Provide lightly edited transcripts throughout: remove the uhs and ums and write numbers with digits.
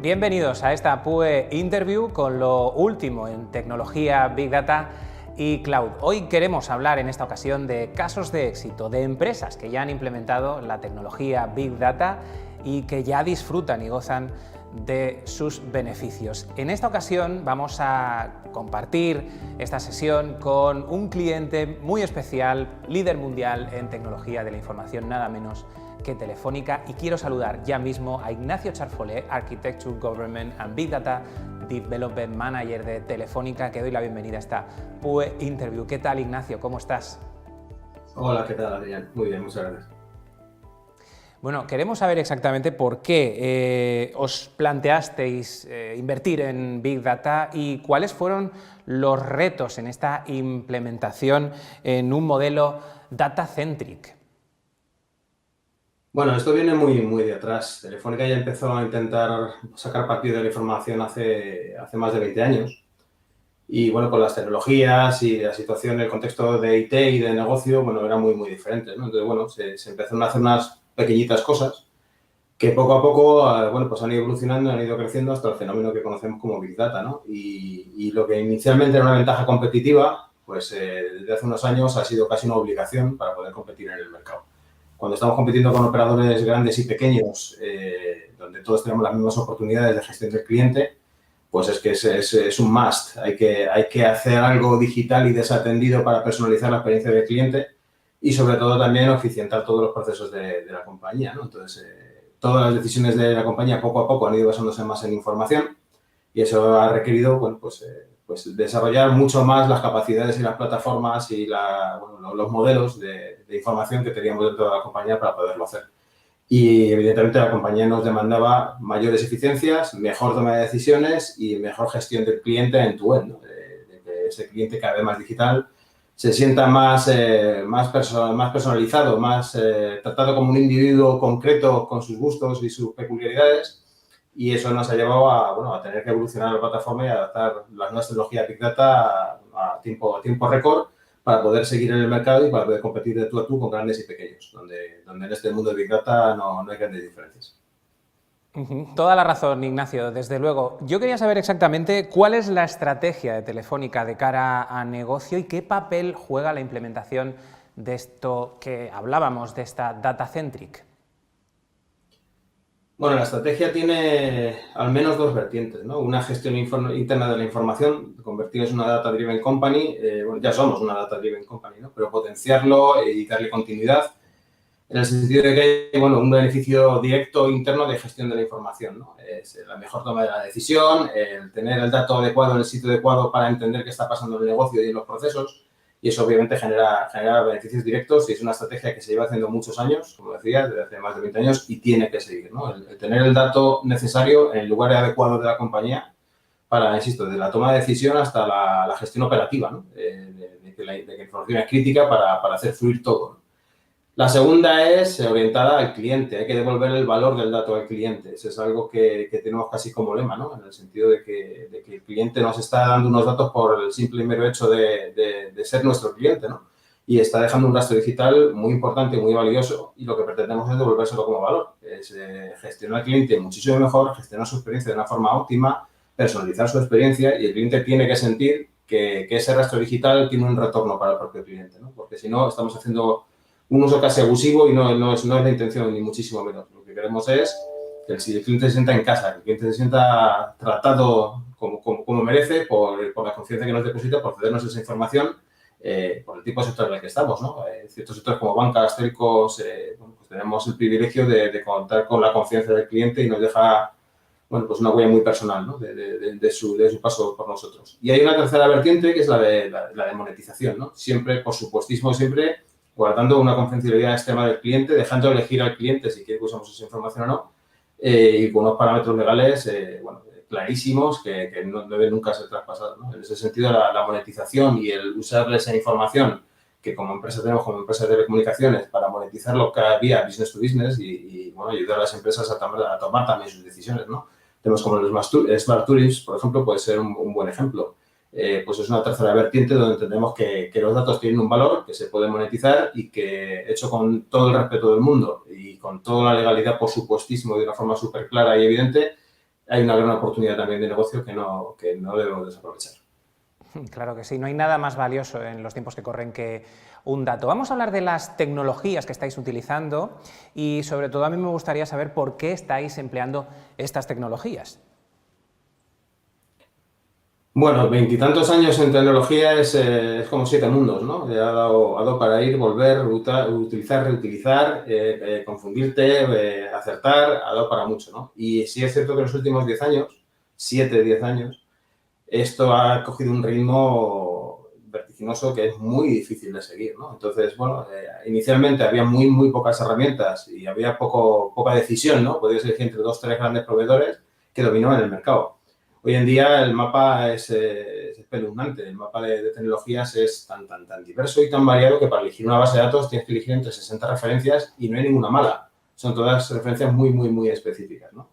Bienvenidos a esta PUE Interview con lo último en tecnología, Big Data y Cloud. Hoy queremos hablar en esta ocasión de casos de éxito, de empresas que ya han implementado la tecnología Big Data y que ya disfrutan y gozan de sus beneficios. En esta ocasión vamos a compartir esta sesión con un cliente muy especial, líder mundial en tecnología de la información, nada menos que Telefónica, y quiero saludar ya mismo a Ignacio Charfolé, Architecture, Government and Big Data Development Manager de Telefónica, que doy la bienvenida a esta PUE Interview. ¿Qué tal, Ignacio? ¿Cómo estás? Hola, ¿qué tal, Adrián? Muy bien, muchas gracias. Bueno, queremos saber exactamente por qué os planteasteis invertir en Big Data y cuáles fueron los retos en esta implementación en un modelo data-centric. Bueno, esto viene muy de atrás. Telefónica ya empezó a intentar sacar partido de la información hace más de 20 años. Y bueno, con las tecnologías y la situación, el contexto de IT y de negocio, bueno, era muy diferente, ¿no? Entonces, bueno, se empezaron a hacer unas pequeñitas cosas que poco a poco, bueno, pues han ido evolucionando, han ido creciendo hasta el fenómeno que conocemos como Big Data, ¿no? Y lo que inicialmente era una ventaja competitiva, pues desde hace unos años ha sido casi una obligación para poder competir en el mercado. Cuando estamos compitiendo con operadores grandes y pequeños, donde todos tenemos las mismas oportunidades de gestión del cliente, pues es que es un must. Hay que hacer algo digital y desatendido para personalizar la experiencia del cliente y, sobre todo, también eficientar todos los procesos de la compañía, ¿no? Entonces, todas las decisiones de la compañía poco a poco han ido basándose más en información y eso ha requerido, bueno, pues desarrollar mucho más las capacidades y las plataformas y los modelos de información que teníamos dentro de la compañía para poderlo hacer. Y, evidentemente, la compañía nos demandaba mayores eficiencias, mejor toma de decisiones y mejor gestión del cliente end-to-end, ¿no? De que ese cliente, cada vez más digital, se sienta más personalizado, más tratado como un individuo concreto con sus gustos y sus peculiaridades. Y eso nos ha llevado a tener que evolucionar la plataforma y adaptar las nuevas tecnologías Big Data a tiempo récord para poder seguir en el mercado y para poder competir de tú a tú con grandes y pequeños, donde en este mundo de Big Data no hay grandes diferencias. Toda la razón, Ignacio, desde luego. Yo quería saber exactamente cuál es la estrategia de Telefónica de cara a negocio y qué papel juega la implementación de esto que hablábamos, de esta data-centric. Bueno, la estrategia tiene al menos dos vertientes, ¿no? Una gestión interna de la información, convertirnos en una data-driven company, bueno, ya somos una data-driven company, ¿no? Pero potenciarlo y darle continuidad en el sentido de que hay, bueno, un beneficio directo interno de gestión de la información, ¿no? Es la mejor toma de la decisión, el tener el dato adecuado en el sitio adecuado para entender qué está pasando en el negocio y en los procesos, y eso obviamente genera beneficios directos y es una estrategia que se lleva haciendo muchos años, como decía, desde hace más de 20 años y tiene que seguir, ¿no? El tener el dato necesario en el lugar adecuado de la compañía para, insisto, desde la toma de decisión hasta la gestión operativa, ¿no? De que la información es crítica para hacer fluir todo, ¿no? La segunda es orientada al cliente. Hay que devolver el valor del dato al cliente. Eso es algo que tenemos casi como lema, ¿no? En el sentido de que el cliente nos está dando unos datos por el simple y mero hecho de ser nuestro cliente, ¿no? Y está dejando un rastro digital muy importante, muy valioso, y lo que pretendemos es devolvérselo como valor. Es gestionar al cliente muchísimo mejor, gestionar su experiencia de una forma óptima, personalizar su experiencia, y el cliente tiene que sentir que ese rastro digital tiene un retorno para el propio cliente, ¿no? Porque si no, estamos haciendo un uso casi abusivo y no es la intención, ni muchísimo menos. Lo que queremos es que si el cliente se sienta en casa, que el cliente se sienta tratado como merece por la confianza que nos deposita, por cedernos esa información, por el tipo de sector en el que estamos, ¿no? Ciertos sectores como bancas, telcos, bueno, pues tenemos el privilegio de contar con la confianza del cliente y nos deja, bueno, pues una huella muy personal, ¿no? de su paso por nosotros. Y hay una tercera vertiente que es la de monetización, ¿no? Siempre, por supuestísimo, siempre guardando una confidencialidad extrema del cliente, dejando elegir al cliente si quiere que usemos esa información o no, y con unos parámetros legales clarísimos que no deben nunca ser traspasados, ¿no? En ese sentido, la monetización y el usar esa información que como empresa tenemos, como empresa de telecomunicaciones, para monetizarlo cada día business to business y bueno, ayudar a las empresas a tomar también sus decisiones, ¿no? Tenemos como los Smart Tourist, por ejemplo, puede ser un buen ejemplo. Pues es una tercera vertiente donde entendemos que los datos tienen un valor, que se puede monetizar y que, hecho con todo el respeto del mundo y con toda la legalidad, por supuestísimo, de una forma súper clara y evidente, hay una gran oportunidad también de negocio que no debemos desaprovechar. Claro que sí, no hay nada más valioso en los tiempos que corren que un dato. Vamos a hablar de las tecnologías que estáis utilizando y sobre todo a mí me gustaría saber por qué estáis empleando estas tecnologías. Bueno, veintitantos años en tecnología es como 7 mundos, ¿no? Ha dado para ir, volver, utilizar, reutilizar, confundirte, acertar, ha dado para mucho, ¿no? Y sí es cierto que en los últimos 10 años, 7, 10 años, esto ha cogido un ritmo vertiginoso que es muy difícil de seguir, ¿no? Entonces, bueno, inicialmente había muy pocas herramientas y había poca decisión, ¿no? Podías elegir entre 2 o 3 grandes proveedores que dominaban el mercado. Hoy en día el mapa es espeluznante, el mapa de tecnologías es tan diverso y tan variado que para elegir una base de datos tienes que elegir entre 60 referencias y no hay ninguna mala. Son todas referencias muy específicas, ¿no?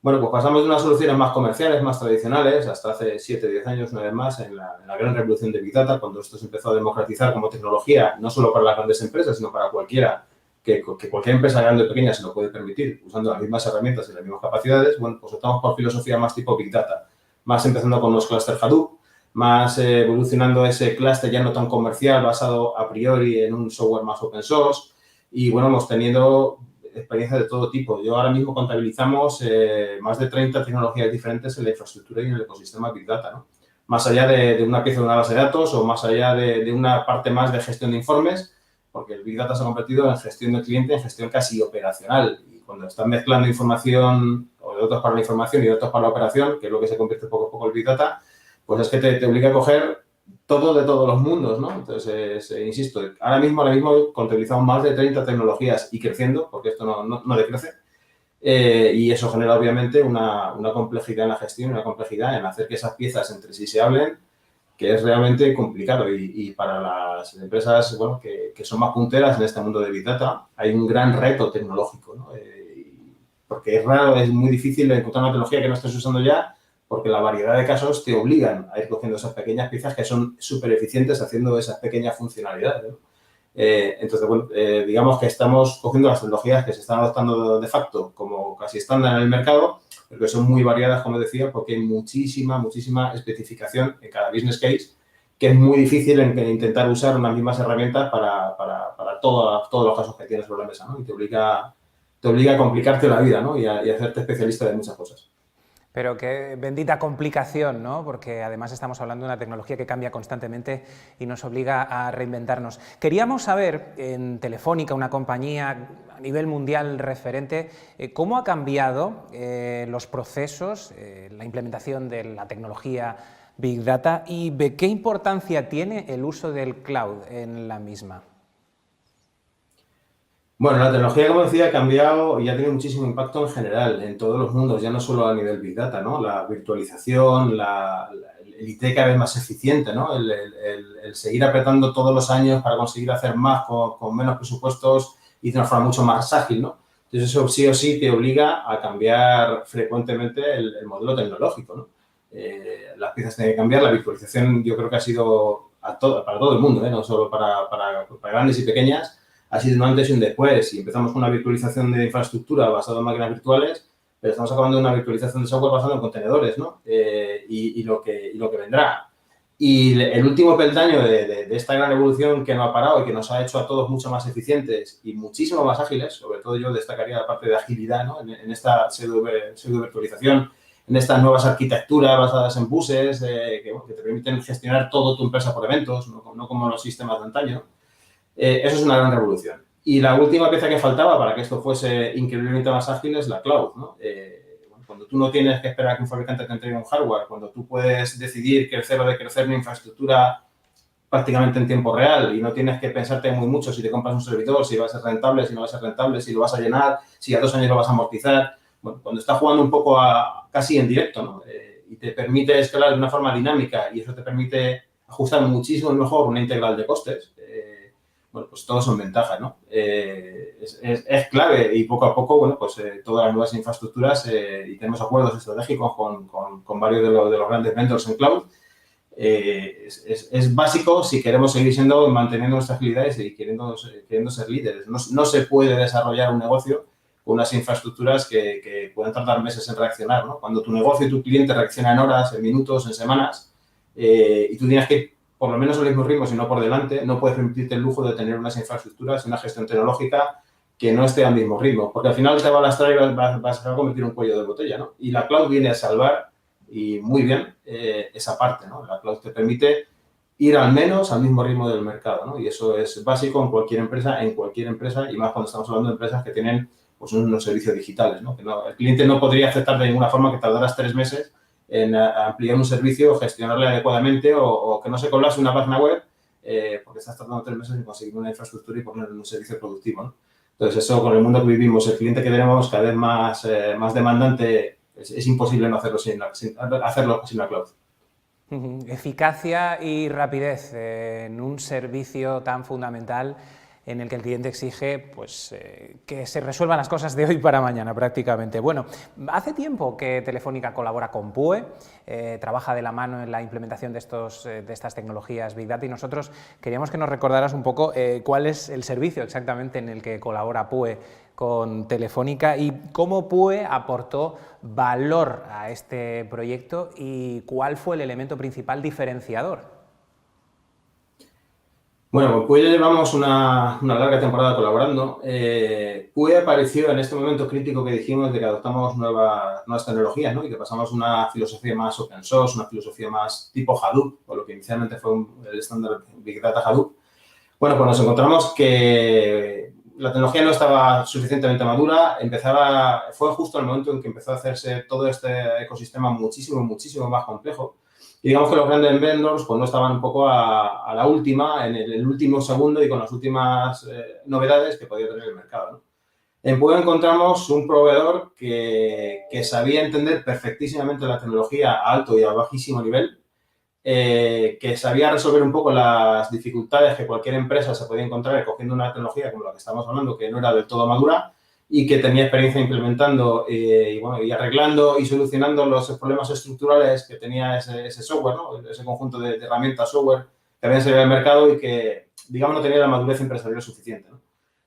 Bueno, pues pasamos de unas soluciones más comerciales, más tradicionales, hasta hace 7, 10 años, una vez más, en la gran revolución de Big Data, cuando esto se empezó a democratizar como tecnología, no solo para las grandes empresas, sino para cualquiera, que cualquier empresa grande o pequeña se lo puede permitir, usando las mismas herramientas y las mismas capacidades. Bueno, pues optamos por filosofía más tipo Big Data, más empezando con los clusters Hadoop, más evolucionando ese clúster ya no tan comercial, basado a priori en un software más open source, y bueno, hemos tenido experiencias de todo tipo. Yo ahora mismo contabilizamos más de 30 tecnologías diferentes en la infraestructura y en el ecosistema Big Data, ¿no? Más allá de una pieza de una base de datos o más allá de una parte más de gestión de informes, porque el Big Data se ha convertido en gestión del cliente, en gestión casi operacional. Y cuando están mezclando información o de datos para la información y datos para la operación, que es lo que se convierte poco a poco el Big Data, pues es que te obliga a coger todo de todos los mundos, ¿no? Entonces, insisto, ahora mismo contabilizamos más de 30 tecnologías y creciendo, porque esto no decrece, y eso genera obviamente una complejidad en la gestión, una complejidad en hacer que esas piezas entre sí se hablen, que es realmente complicado. Y para las empresas, bueno, que son más punteras en este mundo de Big Data, hay un gran reto tecnológico, ¿no? Porque es raro, es muy difícil encontrar una tecnología que no estés usando ya, porque la variedad de casos te obligan a ir cogiendo esas pequeñas piezas que son súper eficientes haciendo esas pequeñas funcionalidades, ¿no? Entonces, bueno, digamos que estamos cogiendo las tecnologías que se están adoptando de facto como casi estándar en el mercado, pero que son muy variadas, como decía, porque hay muchísima especificación en cada business case, que es muy difícil en intentar usar unas mismas herramientas para todos los casos que tienes sobre la mesa, ¿no? Y te obliga a complicarte la vida, ¿no? Y a hacerte especialista de muchas cosas. Pero qué bendita complicación, ¿no? Porque además estamos hablando de una tecnología que cambia constantemente y nos obliga a reinventarnos. Queríamos saber, en Telefónica, una compañía a nivel mundial referente, cómo ha cambiado los procesos, la implementación de la tecnología Big Data y de qué importancia tiene el uso del cloud en la misma. Bueno, la tecnología, como decía, ha cambiado y ha tenido muchísimo impacto en general, en todos los mundos, ya no solo a nivel Big Data, ¿no? La virtualización, el IT cada vez más eficiente, ¿no? El seguir apretando todos los años para conseguir hacer más con menos presupuestos y de una forma mucho más ágil, ¿no? Entonces, eso sí o sí te obliga a cambiar frecuentemente el modelo tecnológico, ¿no? Las piezas tienen que cambiar, la virtualización yo creo que ha sido para todo el mundo, ¿eh? No solo para grandes y pequeñas, ha sido un antes y un después. Y empezamos con una virtualización de infraestructura basada en máquinas virtuales, pero estamos acabando una virtualización de software basada en contenedores, ¿no? Y lo que vendrá. Y el último peldaño de esta gran evolución que no ha parado y que nos ha hecho a todos mucho más eficientes y muchísimo más ágiles, sobre todo yo destacaría la parte de agilidad, ¿no? En esta pseudo-virtualización, en estas nuevas arquitecturas basadas en buses que te permiten gestionar todo tu empresa por eventos, no como los sistemas de antaño. Eso es una gran revolución. Y la última pieza que faltaba para que esto fuese increíblemente más ágil es la cloud, ¿no? Cuando tú no tienes que esperar a que un fabricante te entregue un hardware, cuando tú puedes decidir crecer o decrecer una infraestructura prácticamente en tiempo real y no tienes que pensarte muy mucho si te compras un servidor, si va a ser rentable, si no va a ser rentable, si lo vas a llenar, si a 2 años lo vas a amortizar. Bueno, cuando estás jugando un poco casi en directo, ¿no? Y te permite escalar de una forma dinámica y eso te permite ajustar muchísimo mejor una integral de costes. Bueno, pues todos son ventajas, ¿no? Es clave y poco a poco, bueno, pues todas las nuevas infraestructuras y tenemos acuerdos estratégicos con varios de los grandes vendors en cloud. Es básico si queremos seguir manteniendo nuestra agilidad y queriendo ser líderes. No se puede desarrollar un negocio con unas infraestructuras que pueden tardar meses en reaccionar, ¿no? Cuando tu negocio y tu cliente reacciona en horas, en minutos, en semanas, y tú tienes que ir por lo menos al mismo ritmo, si no por delante, no puedes permitirte el lujo de tener unas infraestructuras y una gestión tecnológica que no esté al mismo ritmo, porque al final te va a lastrar y vas a convertir en un cuello de botella, ¿no? Y la cloud viene a salvar, y muy bien, esa parte, ¿no? La cloud te permite ir al menos al mismo ritmo del mercado, ¿no? Y eso es básico en cualquier empresa, y más cuando estamos hablando de empresas que tienen pues, unos servicios digitales, ¿no? Que el cliente no podría aceptar de ninguna forma que tardaras 3 meses en ampliar un servicio, gestionarle adecuadamente o que no se colase una página web porque estás tardando 3 meses en conseguir una infraestructura y ponerlo en un servicio productivo, ¿no? Entonces, eso con el mundo que vivimos, el cliente que tenemos cada vez más demandante, es imposible no hacerlo hacerlo sin la cloud. Eficacia y rapidez en un servicio tan fundamental en el que el cliente exige pues, que se resuelvan las cosas de hoy para mañana prácticamente. Bueno, hace tiempo que Telefónica colabora con PUE, trabaja de la mano en la implementación de estas tecnologías Big Data, y nosotros queríamos que nos recordaras un poco cuál es el servicio exactamente en el que colabora PUE con Telefónica y cómo PUE aportó valor a este proyecto y cuál fue el elemento principal diferenciador. Bueno, con PUE ya llevamos una larga temporada colaborando. PUE apareció en este momento crítico que dijimos de que adoptamos nuevas tecnologías, ¿no? Y que pasamos una filosofía más open source, una filosofía más tipo Hadoop, o lo que inicialmente fue el estándar Big Data Hadoop. Bueno, pues nos encontramos que la tecnología no estaba suficientemente madura, fue justo el momento en que empezó a hacerse todo este ecosistema muchísimo más complejo. Y digamos que los grandes vendors pues, no estaban un poco a la última, en el último segundo y con las últimas novedades que podía tener el mercado, ¿no? En PUE encontramos un proveedor que sabía entender perfectísimamente la tecnología a alto y a bajísimo nivel, que sabía resolver un poco las dificultades que cualquier empresa se podía encontrar cogiendo una tecnología como la que estamos hablando, que no era del todo madura, y que tenía experiencia implementando y arreglando y solucionando los problemas estructurales que tenía ese software, ¿no? Ese conjunto de herramientas software que habían salido al mercado y que, digamos, no tenía la madurez empresarial suficiente, ¿no?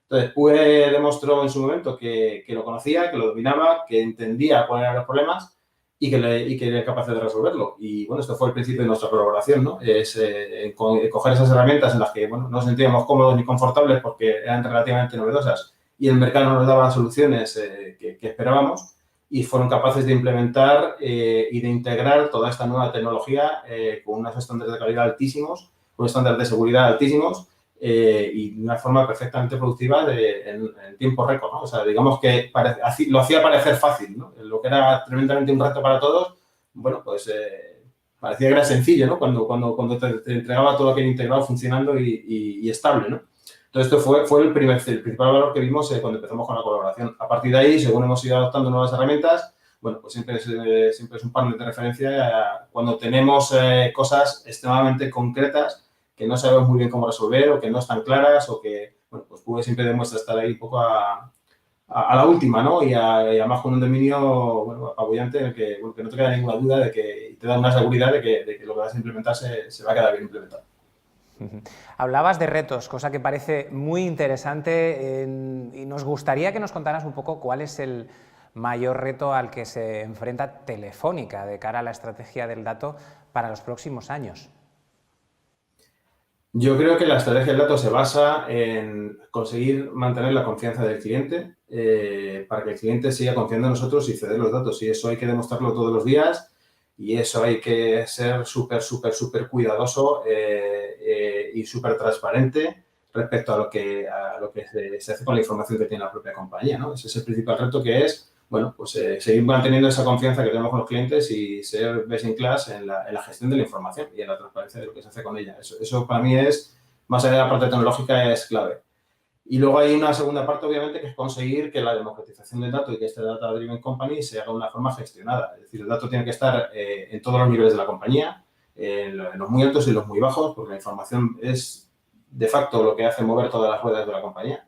Entonces, PUE demostró en su momento que lo conocía, que lo dominaba, que entendía cuáles eran los problemas y que era capaz de resolverlo. Y, bueno, esto fue el principio de nuestra colaboración, ¿no? Es coger esas herramientas en las que, bueno, no nos sentíamos cómodos ni confortables porque eran relativamente novedosas y el mercado no nos daba soluciones que esperábamos, y fueron capaces de implementar y de integrar toda esta nueva tecnología con unos estándares de calidad altísimos, con estándares de seguridad altísimos y de una forma perfectamente productiva en tiempo récord, ¿no? O sea, digamos que lo hacía parecer fácil, ¿no? Lo que era tremendamente un reto para todos, bueno, pues parecía que era sencillo, ¿no? Cuando te entregaba todo aquello integrado, funcionando y estable, ¿no? Entonces, esto fue el principal valor que vimos cuando empezamos con la colaboración. A partir de ahí, según hemos ido adoptando nuevas herramientas, bueno, pues siempre es un partner de referencia cuando tenemos cosas extremadamente concretas que no sabemos muy bien cómo resolver o que no están claras o que, bueno, pues PUE siempre demuestra estar ahí un poco a la última, ¿no? Y además con un dominio, bueno, apabullante en el que, bueno, que no te queda ninguna duda de que te da una seguridad de que lo que vas a implementar se va a quedar bien implementado. Hablabas de retos, cosa que parece muy interesante y nos gustaría que nos contaras un poco cuál es el mayor reto al que se enfrenta Telefónica de cara a la estrategia del dato para los próximos años. Yo creo que la estrategia del dato se basa en conseguir mantener la confianza del cliente para que el cliente siga confiando en nosotros y ceder los datos. Y eso hay que demostrarlo todos los días y eso hay que ser súper cuidadoso y súper transparente respecto a lo que se hace con la información que tiene la propia compañía, ¿no? Ese es el principal reto, que es, bueno, pues seguir manteniendo esa confianza que tenemos con los clientes y ser best in class en la gestión de la información y en la transparencia de lo que se hace con ella. Eso para mí es, más allá de la parte tecnológica, es clave. Y luego hay una segunda parte, obviamente, que es conseguir que la democratización del dato y que este Data Driven Company se haga de una forma gestionada. Es decir, el dato tiene que estar en todos los niveles de la compañía, en los muy altos y los muy bajos, porque la información es, de facto, lo que hace mover todas las ruedas de la compañía.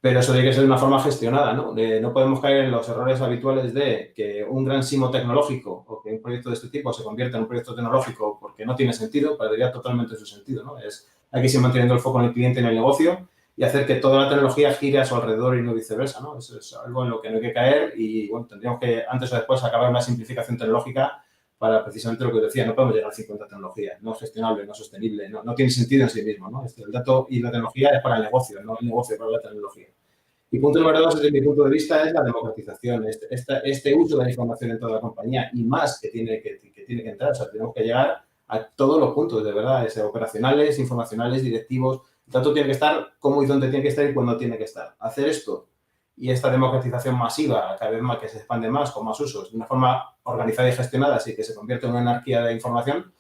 Pero eso tiene que ser de una forma gestionada, ¿no? No podemos caer en los errores habituales de que un gran simo tecnológico o que un proyecto de este tipo se convierta en un proyecto tecnológico porque no tiene sentido, perdería totalmente su sentido, ¿no? Hay que seguir manteniendo el foco en el cliente y en el negocio y hacer que toda la tecnología gire a su alrededor y no viceversa, ¿no? Eso es algo en lo que no hay que caer y, bueno, tendríamos que antes o después acabar una simplificación tecnológica para precisamente lo que os decía, no podemos llegar a 50 tecnologías, no es gestionable, no es sostenible, no tiene sentido en sí mismo, ¿no? El dato y la tecnología es para el negocio, no el negocio para la tecnología. Y punto número 2, desde mi punto de vista, es la democratización, este uso de la información en toda la compañía y más que tiene que entrar, o sea, tenemos que llegar a todos los puntos, de verdad, operacionales, informacionales, directivos, el dato tiene que estar cómo y dónde tiene que estar y cuándo tiene que estar. Hacer esto y esta democratización masiva, cada vez más que se expande más, con más usos, de una forma organizada y gestionada, así que se convierte en una anarquía de información,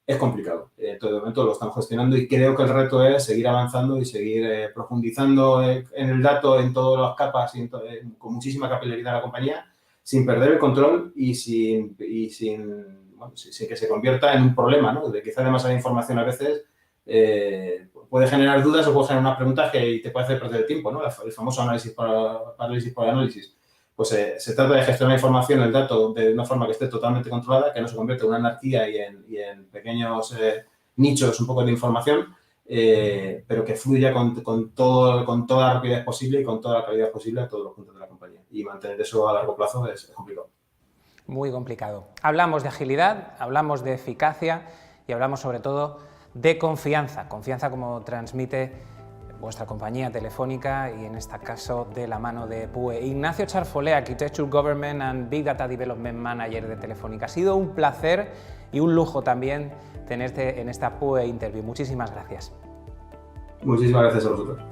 es complicado. En todo momento lo estamos gestionando y creo que el reto es seguir avanzando y seguir profundizando en el dato en todas las capas y con muchísima capilaridad de la compañía, sin perder el control y sin que se convierta en un problema, ¿no? De quizá demasiada información a veces puede generar dudas o puede generar unas preguntas que te puede hacer perder el tiempo, ¿no? El famoso parálisis por análisis. Pues se trata de gestionar la información, el dato, de una forma que esté totalmente controlada, que no se convierta en una anarquía y en pequeños nichos un poco de información, pero que fluya con toda la rapidez posible y con toda la calidad posible a todos los puntos de la compañía. Y mantener eso a largo plazo es complicado. Muy complicado. Hablamos de agilidad, hablamos de eficacia y hablamos sobre todo de confianza. Confianza como transmite vuestra compañía Telefónica y en este caso de la mano de PUE. Ignacio Charfolé, Architecture Government and Big Data Development Manager de Telefónica. Ha sido un placer y un lujo también tenerte en esta PUE Interview. Muchísimas gracias. Muchísimas gracias a vosotros.